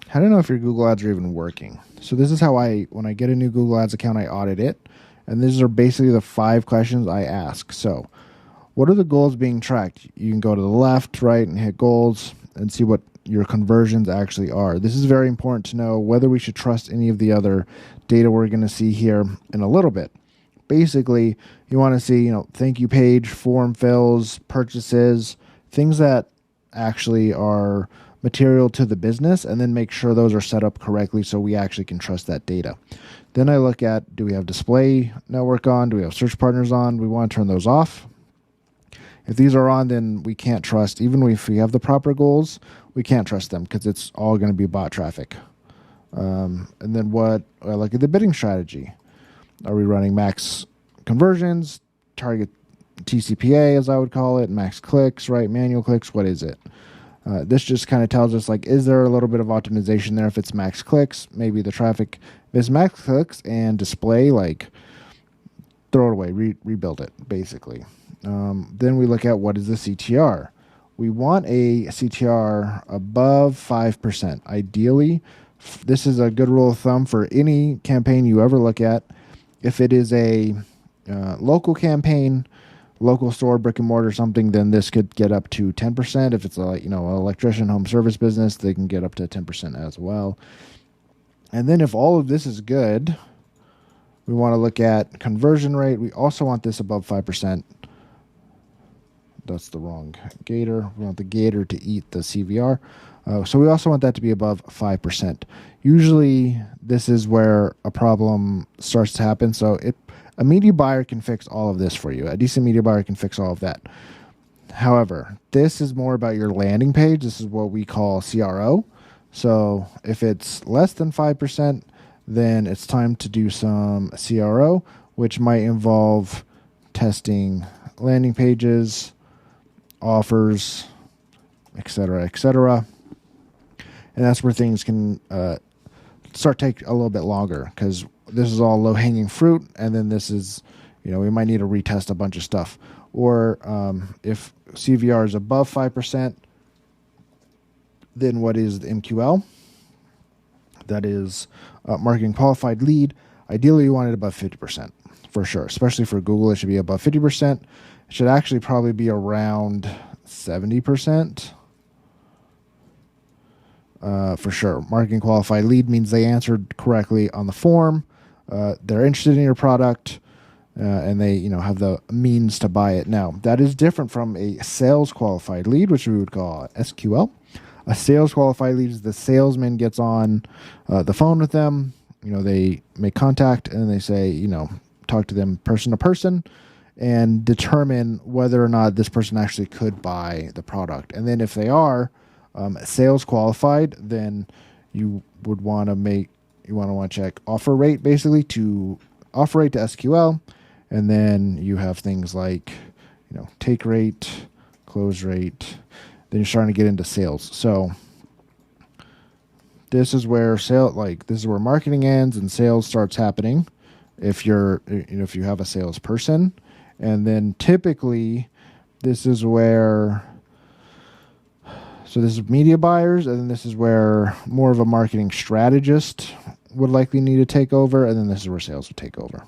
how to know if your Google Ads are even working. So this is how when I get a new Google Ads account, I audit it. And these are basically the 5 questions I ask. So what are the goals being tracked? You can go to the left, right, and hit goals and see what your conversions actually are. This is very important to know whether we should trust any of the other data we're going to see here in a little bit. Basically, you want to see, thank you page, form fills, purchases, things that actually are material to the business, and then make sure those are set up correctly so we actually can trust that data. Then I look at, do we have display network on? Do we have search partners on? We want to turn those off. If these are on, then we can't trust, even if we have the proper goals, we can't trust them because it's all going to be bot traffic. And then I look at the bidding strategy. Are we running max conversions, target TCPA, as I would call it, max clicks, right? Manual clicks, what is it? This just kind of tells us, is there a little bit of optimization there? If it's max clicks, maybe the traffic is max clicks and display, throw it away, rebuild it, basically. Then we look at what is the CTR. We want a CTR above 5%. Ideally, this is a good rule of thumb for any campaign you ever look at. If it is a local campaign, local store, brick and mortar, something, then this could get up to 10%. If it's an electrician, home service business, they can get up to 10% as well. And then if all of this is good, we want to look at conversion rate. We also want this above 5%. That's the wrong gator. We want the gator to eat the CVR. So we also want that to be above 5%. Usually this is where a problem starts to happen. So a media buyer can fix all of this for you. A decent media buyer can fix all of that. However, this is more about your landing page. This is what we call CRO. So if it's less than 5%, then it's time to do some CRO, which might involve testing landing pages, offers, etc., etc. And that's where things can start take a little bit longer, because this is all low-hanging fruit, and then this is, we might need to retest a bunch of stuff. Or if CVR is above 5%, then what is the MQL? That is marketing qualified lead. Ideally, you want it above 50%, for sure. Especially for Google, it should be above 50%. It should actually probably be around 70%. For sure. Marketing qualified lead means they answered correctly on the form. They're interested in your product, and they, have the means to buy it. Now, that is different from a sales qualified lead, which we would call SQL. A sales qualified lead is the salesman gets on the phone with them. They make contact and they say, talk to them person to person and determine whether or not this person actually could buy the product. And then if they are sales qualified, then you would want to check offer rate, basically, to offer rate to SQL. And then you have things like, take rate, close rate. Then you're starting to get into sales. So this is where marketing ends and sales starts happening. If you have a salesperson, and then typically this is where, so this is media buyers, and then this is where more of a marketing strategist would likely need to take over, and then this is where sales would take over.